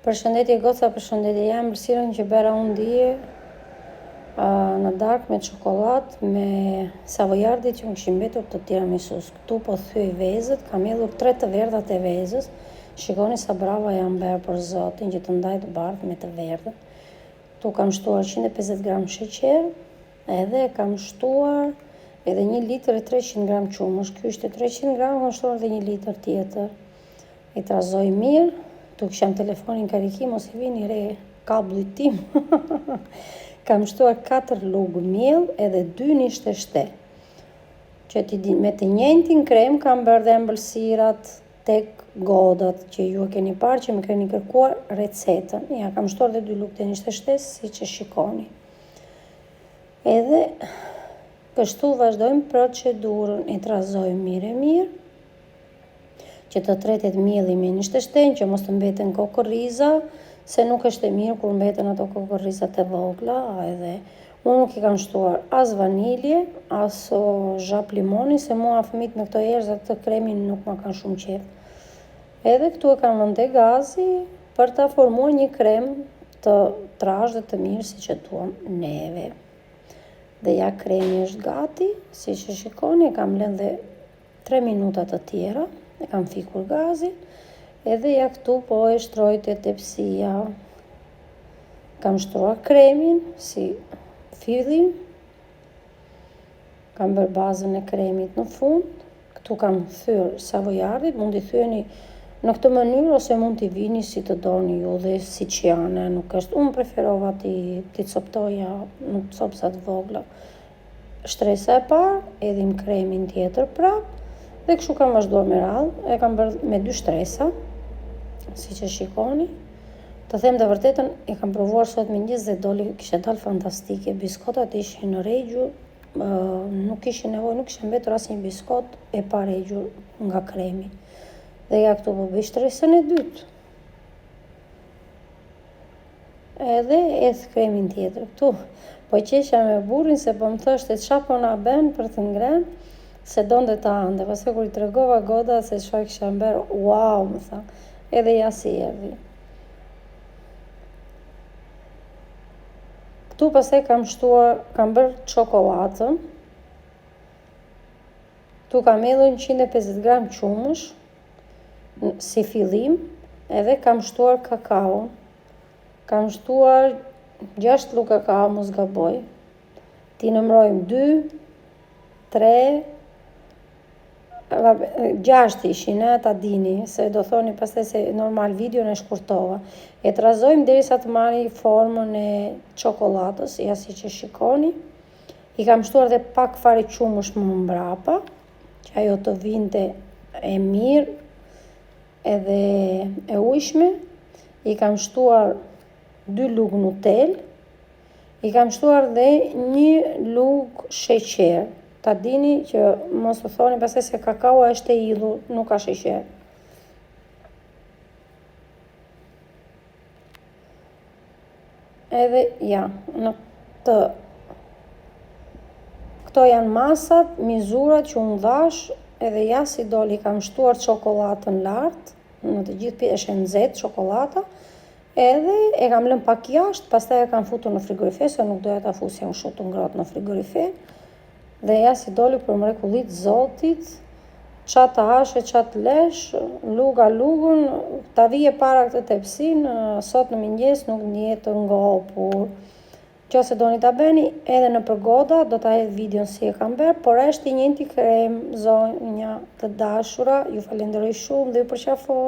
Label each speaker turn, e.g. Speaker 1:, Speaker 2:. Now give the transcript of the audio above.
Speaker 1: Përshëndetje goca, përshëndetje, jam ëmbëlsirën që bera unë dije në darkë me çokollatë me savojardit që më kishin mbetur të tiramisus. Këtu po thyej vezët, kam hedhur 3 të verdhat e vezës. Shikoni sa brava jam bërë për zotin që të ndaj të bardhë me të verdhën. Tu kam shtuar 150 gram sheqer, edhe kam shtuar edhe 1 litër e 300 gram qumësh. Ky ishte 300 gram, kam shtuar edhe 1 litër tjetër. I trazoj mirë. Tu kisham telefonin karikim, mos i vini re kabullit tim. Kam shtuar 4 lugë miell edhe 2 nishte shte. Që me të njëjtin krem kam bërë dhe ëmbëlsirat tek godat që ju e keni parë që më keni kërkuar recetën. Ja, kam shtuar dhe 2 lugë të nishte shte, siç e shikoni. Edhe kështu vazhdojmë procedurën, i trazoj mirë e mirë, që të tretet mielli me nishte shten, që mos të mbeten kokorriza, se nuk është e mirë kur mbeten ato kokorrizat e vogla, edhe unë nuk i kam shtuar as vanilje, as zhap limoni, se mua fëmit me këto erëzat të kremin nuk ma kanë shumë qef. Edhe këtu e kam vënë te gazi për ta formuar një krem të trashë dhe të mirë si që duam neve. Dhe ja kremi është gati, si që shikoni, e kam lënë dhe 3 minuta të tjera. E kam fikur gazin, edhe ja këtu po e shtroj te tepsia. Kam shtruar kremin si fillim. Kam bërë bazën e kremit në fund. Këtu kam thyrë savojardit, mund i thyeni në këtë mënyrë ose mund t'i vini si të doni ju dhe si që janë, nuk është. Unë preferova t'i coptoja në copsat vogla. Shtresa e parë, edhim kremin tjetër prap. Dhe kështu kam vazhduar me radhë, e kam bërë me 2 shtresa, si që shikoni. Të them të vërtetën, e kam provuar sot mëngjes dhe kishte dalë fantastike. Biskotat ishin në regjur, nuk ishin nevojë, nuk kishin mbetur asnjë biskot e pa regjur nga kremi. Dhe ja këtu po bëj shtresën e dytë. Edhe edh kremin tjetër këtu. Po qesha me burrin se po më thoshte ç'a po na bën për të ngrënë. Se donte ta ande, pastaj kur i tregova goda se çfarë kisha bërë, wow, më tha, edhe ja si erdhi. Këtu pastaj kam bërë çokollatën. Tu kam hedhur 150 gram qumësh si fillim, edhe kam shtuar kakao. Kam shtuar 6 lugë kakao, mos gaboj. Ti numërojmë 2, 3, 6 ishin, ta dini, se do thoni pastaj se normal video në shkurtova. E trazojmë derisa të marri formën e çokollatës, ja si që shikoni. I kam shtuar dhe pak fare qumësh më mbrapa, që ajo të vinte e mirë edhe e ujshme. I kam shtuar 2 lugë Nutell. I kam shtuar dhe 1 lugë sheqer. Ta dini që mos të thoni pastaj se kakao është e idhur, nuk ka sheqer. Edhe ja, këto janë masat, mizurat që unë dhash, edhe ja si doli kam shtuar çokollatën lart, në të gjithë pjesë është nxehtë çokollata. Edhe e kam lënë pak jashtë, pastaj e kam futur në frigorifer, se nuk doja ta fusja unë shumë të ngrohtë në frigorifer. Dhe ja si doli për mrekullit Zotit, qa të hashe, qa të lesh, luga lugën, ta vije para këtë tepsin, sot në mëngjes nuk njetë të ngopur. Që se doni ta bëni, edhe në përgoda, do ta hedh videon si e kam bërë, por është i njëjti krem, zonja të dashura, ju falenderoj shumë dhe ju përqafoj.